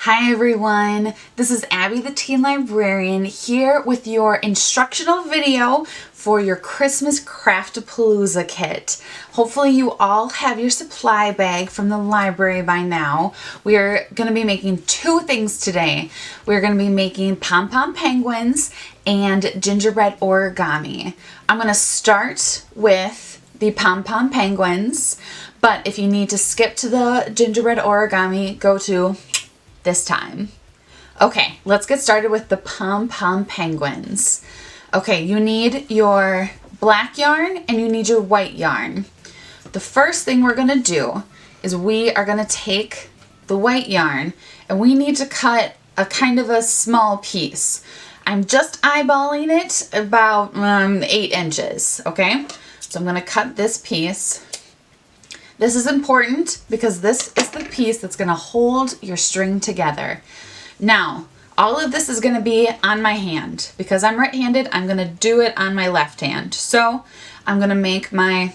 Hi everyone, this is Abby the Teen Librarian here with your instructional video for your Christmas Craftapalooza kit. Hopefully you all have your supply bag from the library by now. We are going to be making two things today. We're going to be making pom-pom penguins and gingerbread origami. I'm going to start with the pom-pom penguins, but if you need to skip to the gingerbread origami, go to this time. Okay, let's get started with the pom-pom penguins. Okay, you need your black yarn and you need your white yarn. The first thing we're gonna do is we are gonna take the white yarn and we need to cut a kind of a small piece. I'm just eyeballing it about 8 inches, okay? So I'm gonna cut this piece. This is important because this is the piece that's going to hold your string together. Now, all of this is going to be on my hand. Because I'm right-handed, I'm going to do it on my left hand. So, I'm going to make my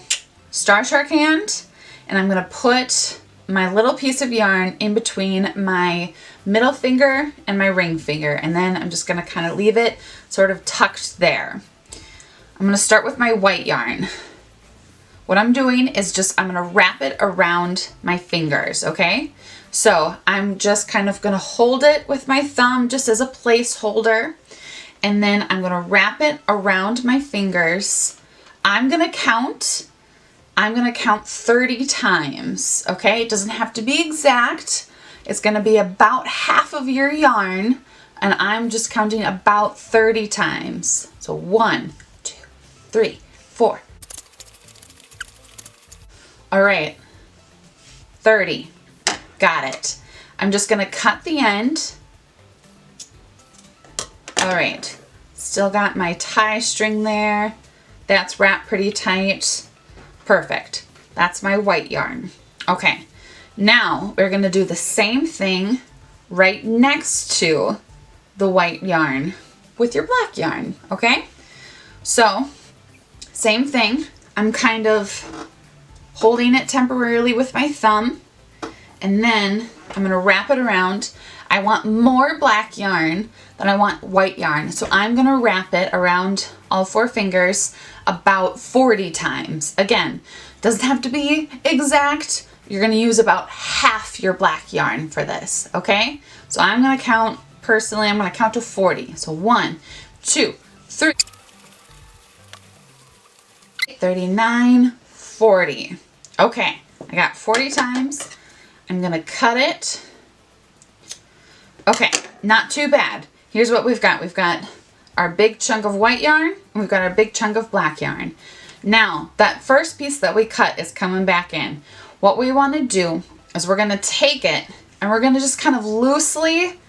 star shark hand, and I'm going to put my little piece of yarn in between my middle finger and my ring finger. And then I'm just going to kind of leave it sort of tucked there. I'm going to start with my white yarn. What I'm doing is I'm going to wrap it around my fingers, okay? So I'm just kind of going to hold it with my thumb just as a placeholder. And then I'm going to wrap it around my fingers. I'm going to count 30 times, okay? It doesn't have to be exact. It's going to be about half of your yarn. And I'm just counting about 30 times. So 1, 2, 3, 4. All right, 30, got it. I'm just gonna cut the end. All right, still got my tie string there. That's wrapped pretty tight. Perfect, that's my white yarn. Okay, now we're gonna do the same thing right next to the white yarn with your black yarn, okay? So, same thing, I'm kind of holding it temporarily with my thumb, and then I'm going to wrap it around. I want more black yarn than I want white yarn, so I'm going to wrap it around all 4 fingers about 40 times. Again, doesn't have to be exact. You're going to use about half your black yarn for this, okay? So I'm going to count, personally, I'm going to count to 40. So 1, 2, 3, 39, 40. Okay, I got 40 times. I'm gonna cut it. Okay, not too bad. Here's what we've got. We've got our big chunk of white yarn, and we've got our big chunk of black yarn. Now, that first piece that we cut is coming back in. What we wanna do is we're gonna take it, and we're gonna just kind of loosely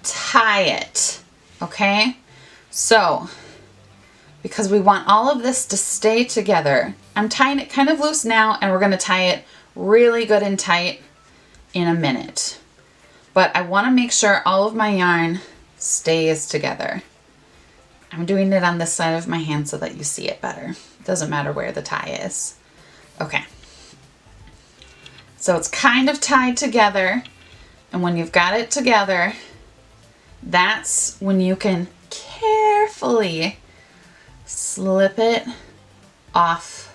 tie it, okay? So, because we want all of this to stay together, I'm tying it kind of loose now, and we're going to tie it really good and tight in a minute. But I want to make sure all of my yarn stays together. I'm doing it on this side of my hand so that you see it better. It doesn't matter where the tie is. Okay. So it's kind of tied together, and when you've got it together, that's when you can carefully slip it off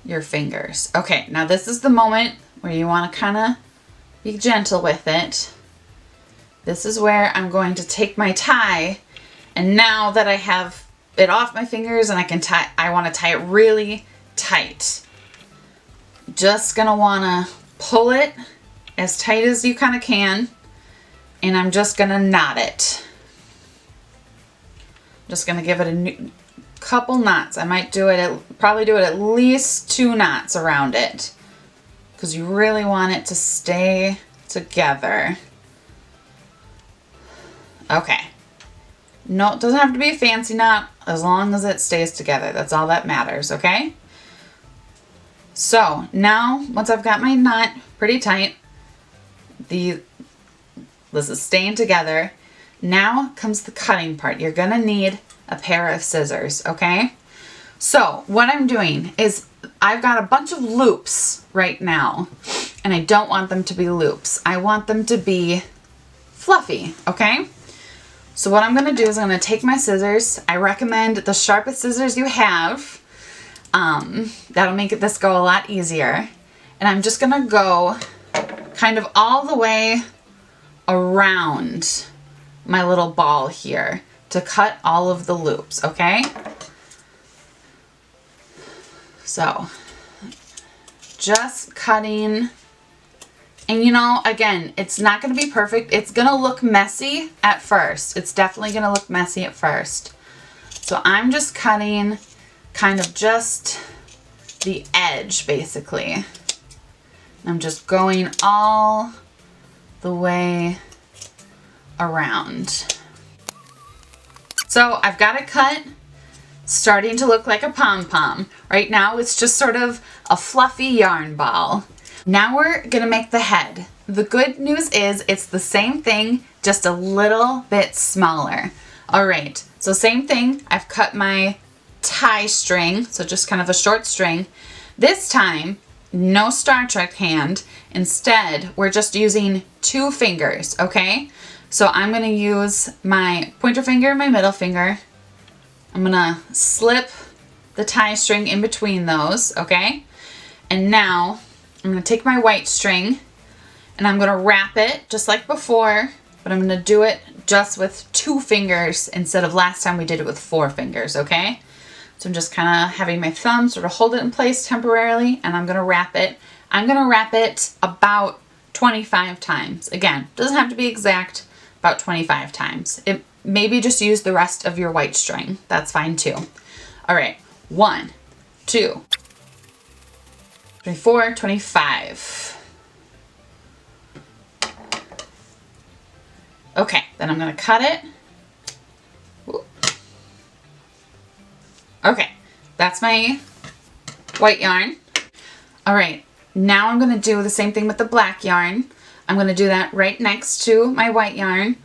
your fingers. Okay, now this is the moment where you want to kind of be gentle with it. This is where I'm going to take my tie, and now that I have it off my fingers and I want to tie it really tight. Just gonna want to pull it as tight as you kind of can, and I'm just gonna knot it. Just gonna give it a couple knots. I might probably do it at least 2 knots around it, because you really want it to stay together. Okay. No, it doesn't have to be a fancy knot, as long as it stays together. That's all that matters, okay? So now, once I've got my knot pretty tight, this is staying together. Now comes the cutting part. You're gonna need a pair of scissors, okay? So what I'm doing is I've got a bunch of loops right now, and I don't want them to be loops. I want them to be fluffy, okay? So what I'm gonna do is I'm gonna take my scissors. I recommend the sharpest scissors you have. That'll make this go a lot easier. And I'm just gonna go kind of all the way around my little ball here to cut all of the loops, okay? So just cutting, and you know, again, it's not going to be perfect. It's going to look messy at first. It's definitely going to look messy at first. So I'm just cutting kind of just the edge basically. I'm just going all the way around. So I've got it cut, starting to look like a pom-pom. Right now it's just sort of a fluffy yarn ball. Now we're gonna make the head. The good news is it's the same thing, just a little bit smaller. All right, so same thing. I've cut my tie string, so just kind of a short string. This time, no Star Trek hand. Instead, we're just using 2 fingers, okay? So I'm gonna use my pointer finger and my middle finger. I'm gonna slip the tie string in between those, okay? And now I'm gonna take my white string and I'm gonna wrap it just like before, but I'm gonna do it just with 2 fingers instead of last time we did it with 4 fingers, okay? So I'm just kind of having my thumb sort of hold it in place temporarily, and I'm gonna wrap it. I'm gonna wrap it about 25 times. Again, doesn't have to be exact, about 25 times. It maybe just use the rest of your white string. That's fine too. All right, 1, 2, 24, 25. Okay, then I'm gonna cut it. Ooh. Okay, that's my white yarn. All right, now I'm gonna do the same thing with the black yarn. I'm gonna do that right next to my white yarn,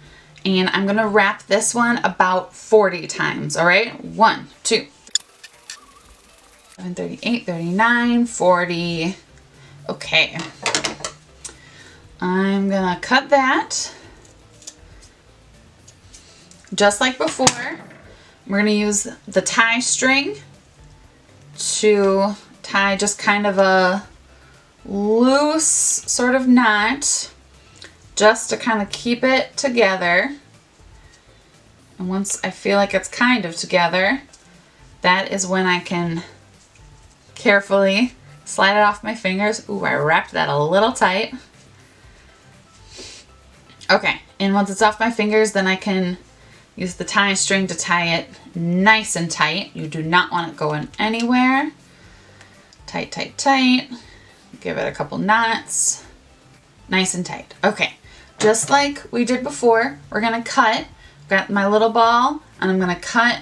and I'm gonna wrap this one about 40 times, all right? 1, 2, 7, 38, 39, 40. Okay. I'm gonna cut that. Just like before, we're gonna use the tie string to tie just kind of a loose sort of knot, just to kind of keep it together. And once I feel like it's kind of together, that is when I can carefully slide it off my fingers. Ooh, I wrapped that a little tight. Okay, and once it's off my fingers, then I can use the tie string to tie it nice and tight. You do not want it going anywhere. Tight, tight, tight. Give it a couple knots. Nice and tight. Okay, just like we did before, we're gonna cut. Got my little ball, and I'm gonna cut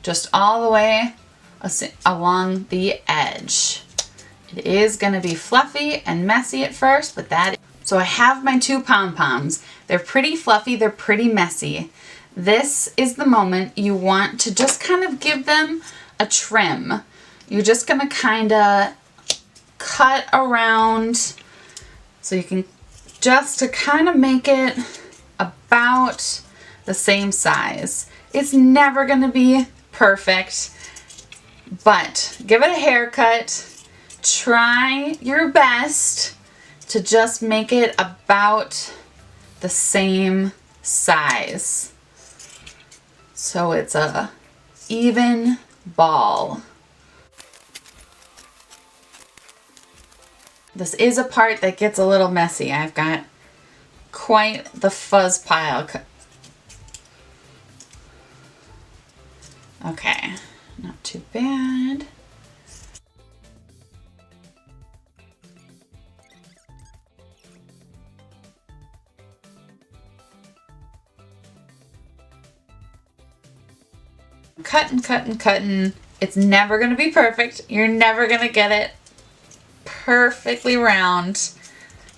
just all the way along the edge. It is gonna be fluffy and messy at first, but so I have my 2 pom-poms. They're pretty fluffy, they're pretty messy. This is the moment you want to just kind of give them a trim. You're just gonna kind of cut around so you can just to kind of make it about the same size. It's never gonna be perfect, but give it a haircut. Try your best to just make it about the same size, so it's a even ball. This is a part that gets a little messy. I've got quite the fuzz pile. Okay, not too bad. Cutting. It's never gonna be perfect. You're never gonna get it perfectly round,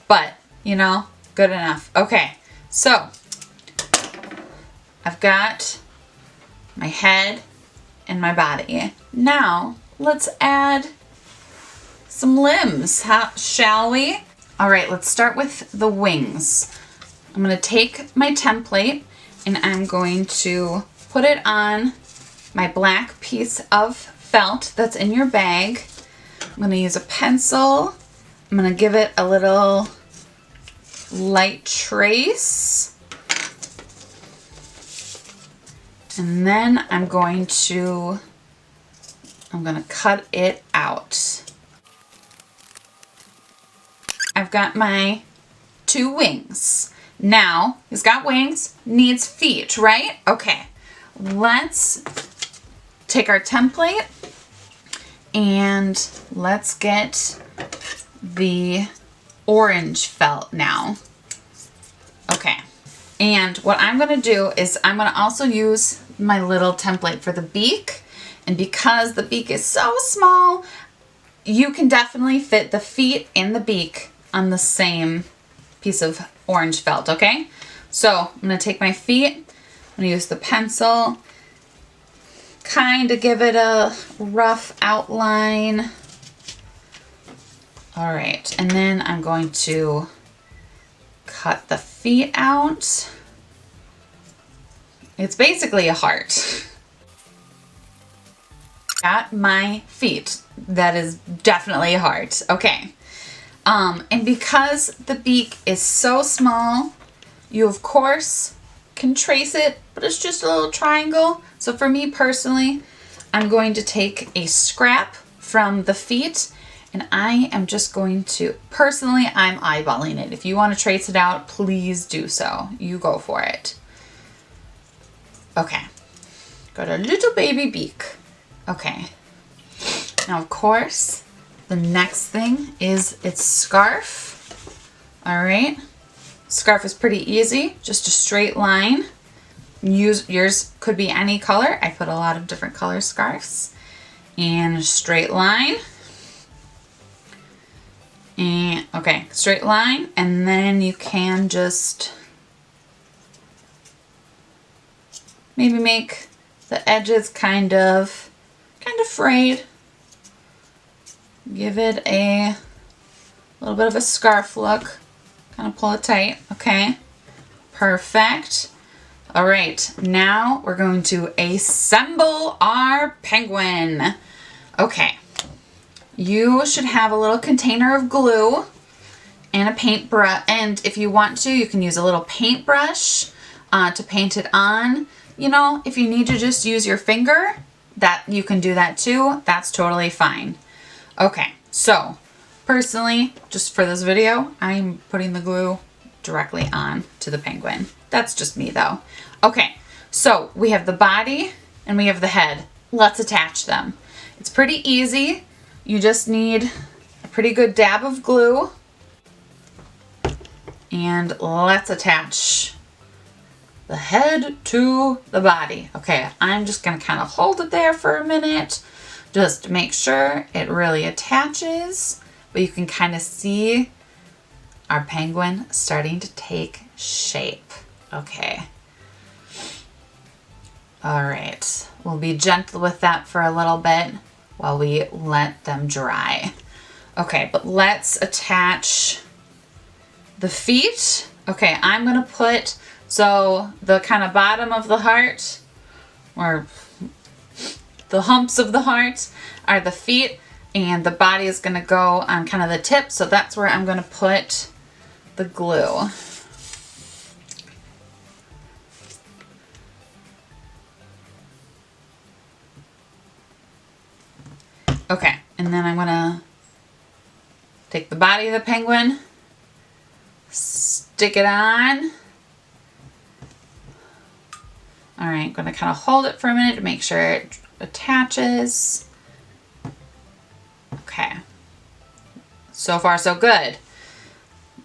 but you know, good enough. Okay, so I've got my head and my body. Now let's add some limbs, shall we? All right, let's start with the wings. I'm going to take my template and I'm going to put it on my black piece of felt that's in your bag. I'm going to use a pencil. I'm going to give it a little light trace. And then I'm going to cut it out. I've got my 2 wings. Now, he's got wings, needs feet, right? Okay, let's take our template and let's get the orange felt now. Okay, and what I'm gonna do is I'm gonna also use my little template for the beak. And because the beak is so small, you can definitely fit the feet and the beak on the same piece of orange felt, okay? So I'm gonna take my feet, I'm gonna use the pencil, kind of give it a rough outline. All right, and then I'm going to cut the feet out. It's basically a heart. Got my feet. That is definitely a heart. Okay. And because the beak is so small, you of course can trace it, but it's just a little triangle. So for me personally, I'm going to take a scrap from the feet and I am just going to, personally, I'm eyeballing it. If you want to trace it out, please do so. You go for it. Okay. Got a little baby beak. Okay. Now, of course, the next thing is its scarf. All right. Scarf is pretty easy, just a straight line. Yours could be any color. I put a lot of different color scarves. And a straight line. And okay, straight line. And then you can just maybe make the edges kind of frayed. Give it a little bit of a scarf look. Kind of pull it tight. Okay. Perfect. All right. Now we're going to assemble our penguin. Okay. You should have a little container of glue and a paintbrush. And if you want to, you can use a little paintbrush to paint it on. You know, if you need to just use your finger, that you can do that too. That's totally fine. Okay, so personally, just for this video, I'm putting the glue directly on to the penguin. That's just me though. Okay, so we have the body and we have the head. Let's attach them. It's pretty easy. You just need a pretty good dab of glue. And let's attach the head to the body. Okay, I'm just gonna kind of hold it there for a minute just to make sure it really attaches. But you can kind of see our penguin starting to take shape. Okay. All right, we'll be gentle with that for a little bit while we let them dry. Okay, but let's attach the feet. Okay, I'm gonna put, so the kind of bottom of the heart, or the humps of the heart, are the feet, and the body is gonna go on kind of the tip, so that's where I'm gonna put the glue. Okay, and then I'm gonna take the body of the penguin, stick it on. All right, I'm gonna kind of hold it for a minute to make sure it attaches. Okay, so far so good.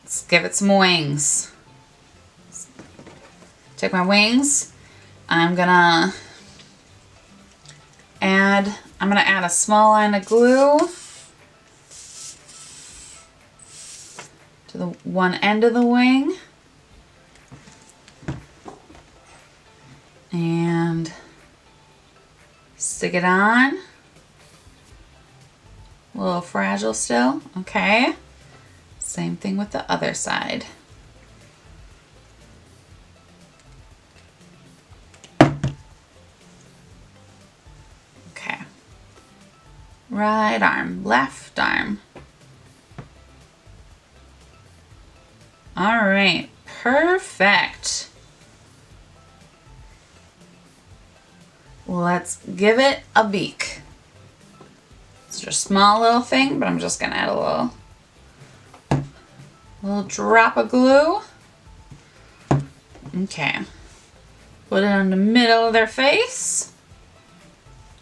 Let's give it some wings. Take my wings. I'm gonna add a small line of glue to the one end of the wing. And stick it on. A little fragile still. Okay. Same thing with the other side. right arm, left arm. All right, perfect. Let's give it a beak. It's just a small little thing, but I'm just gonna add a little drop of glue. Okay. Put it on the middle of their face.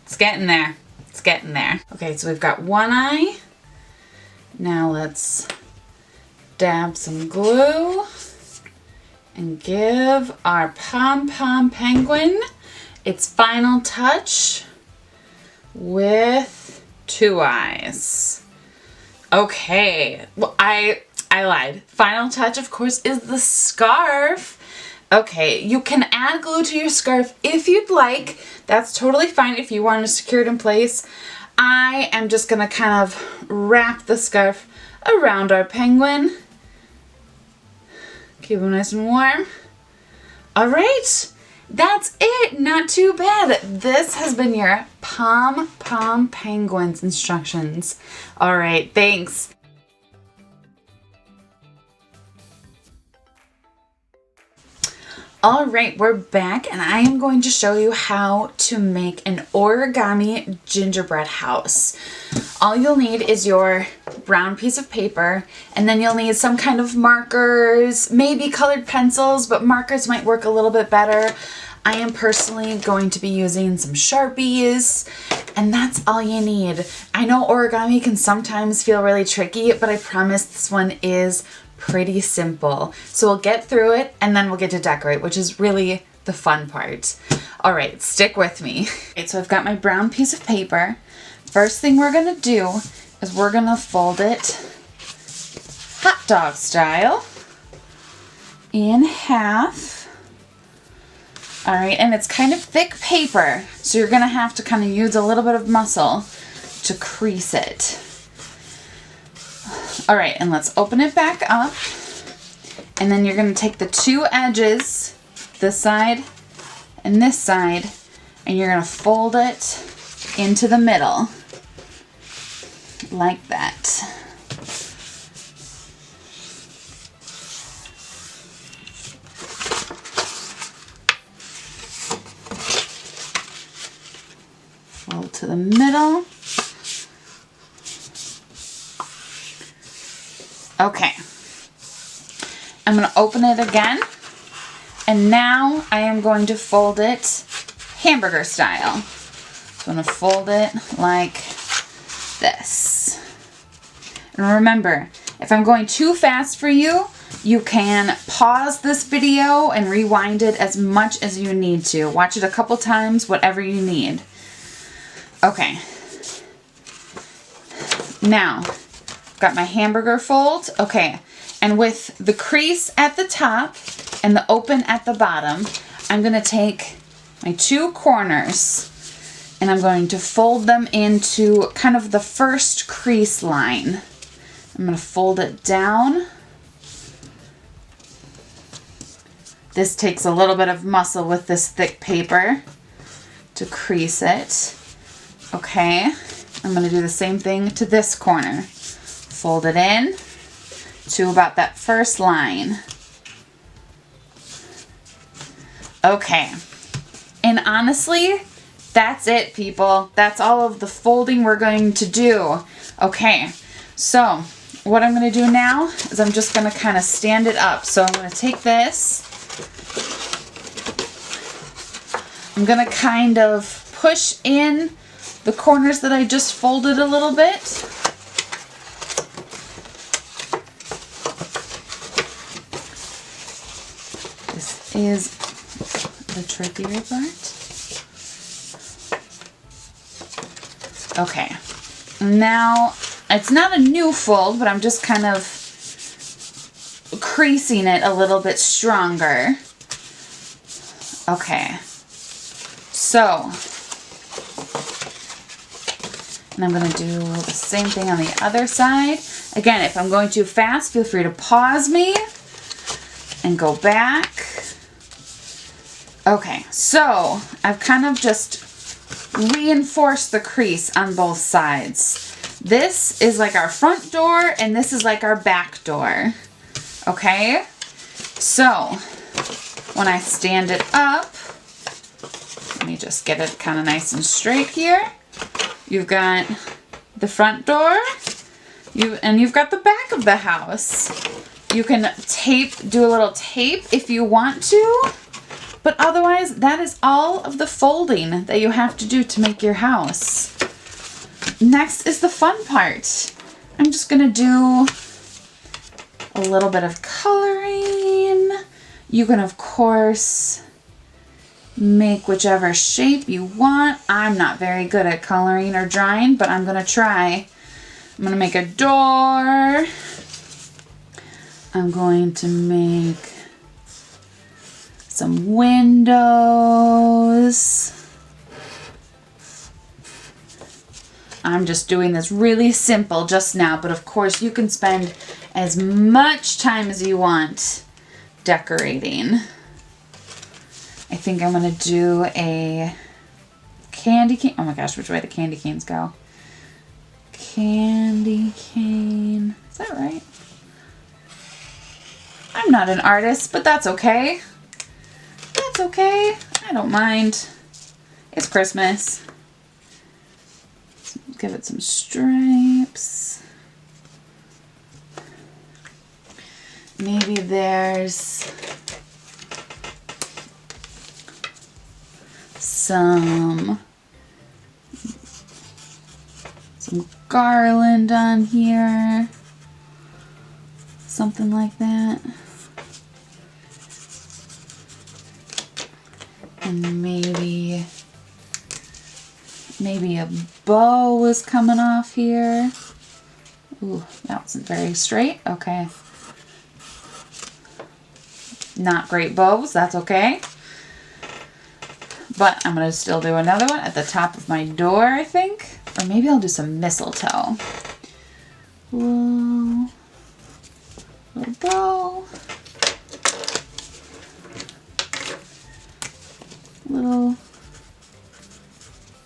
It's getting there. It's getting there. Okay, so we've got one eye. Now let's dab some glue and give our pom-pom penguin its final touch with two eyes. Okay, well, I lied. Final touch, of course, is the scarf. Okay, you can add glue to your scarf if you'd like. That's totally fine if you want to secure it in place. I am just gonna kind of wrap the scarf around our penguin. Keep him nice and warm. All right, that's it. Not too bad. This has been your Pom-Pom Penguins instructions. All right, thanks. All right, we're back and I am going to show you how to make an origami gingerbread house. All you'll need is your brown piece of paper, and then you'll need some kind of markers, maybe colored pencils, but markers might work a little bit better. I am personally going to be using some Sharpies, and that's all you need. I know origami can sometimes feel really tricky, but I promise this one is pretty simple. So we'll get through it and then we'll get to decorate, which is really the fun part. All right, stick with me. Okay, so I've got my brown piece of paper. First thing we're gonna do is we're gonna fold it hot dog style in half. All right, and it's kind of thick paper, so you're gonna have to kind of use a little bit of muscle to crease it. All right, and let's open it back up. And then you're gonna take the two edges, this side and this side, and you're gonna fold it into the middle, like that. Fold to the middle. Okay, I'm going to open it again, and now I am going to fold it hamburger style. So I'm going to fold it like this. And remember, if I'm going too fast for you, you can pause this video and rewind it as much as you need to. Watch it a couple times, whatever you need. Okay, now got my hamburger fold. Okay, and with the crease at the top and the open at the bottom, I'm gonna take my two corners and I'm going to fold them into kind of the first crease line. I'm gonna fold it down. This takes a little bit of muscle with this thick paper to crease it. Okay, I'm gonna do the same thing to this corner. Fold it in to about that first line. Okay, and honestly, that's it, people. That's all of the folding we're going to do. Okay, so what I'm going to do now is I'm just going to kind of stand it up. So I'm going to take this. I'm going to kind of push in the corners that I just folded a little bit. Is the trickier part. Okay, now it's not a new fold, but I'm just kind of creasing it a little bit stronger. Okay, so, and I'm going to do the same thing on the other side. Again, if I'm going too fast, feel free to pause me and go back. Okay, so I've kind of just reinforce the crease on both sides. This is like our front door and this is like our back door. Okay? So, when I stand it up, let me just get it kind of nice and straight here. You've got the front door, you've got the back of the house. You can do a little tape if you want to, but otherwise that is all of the folding that you have to do to make your house. Next is the fun part. I'm just gonna do a little bit of coloring. You can, of course, make whichever shape you want. I'm not very good at coloring or drawing, but I'm gonna try. I'm gonna make a door. I'm going to make some windows. I'm just doing this really simple just now, but of course you can spend as much time as you want decorating. I think I'm gonna do a candy cane. Oh my gosh, which way do candy canes go? Candy cane. Is that right? I'm not an artist, but that's okay. That's okay. I don't mind. It's Christmas. Give it some stripes. Maybe there's some garland on here. Something like that. And maybe a bow is coming off here. Ooh, that wasn't very straight. Okay. Not great bows, that's okay. But I'm gonna still do another one at the top of my door, I think. Or maybe I'll do some mistletoe. Whoa. Little bow.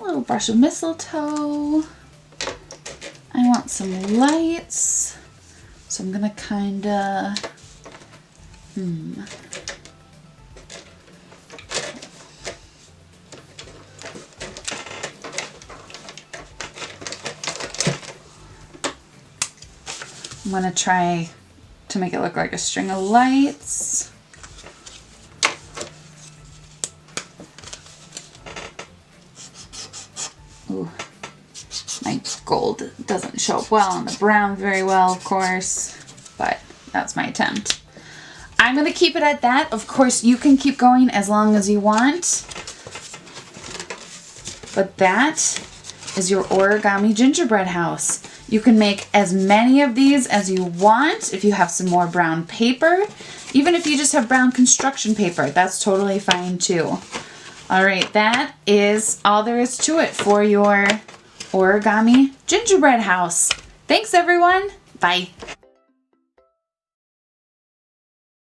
Little brush of mistletoe. I want some lights. So I'm gonna kinda, I'm gonna try to make it look like a string of lights. Ooh, my gold doesn't show up well on the brown very well, of course, but that's my attempt. I'm gonna keep it at that. Of course, you can keep going as long as you want, but that is your origami gingerbread house. You can make as many of these as you want if you have some more brown paper. Even if you just have brown construction paper, that's totally fine too. All right, that is all there is to it for your origami gingerbread house. Thanks everyone. Bye.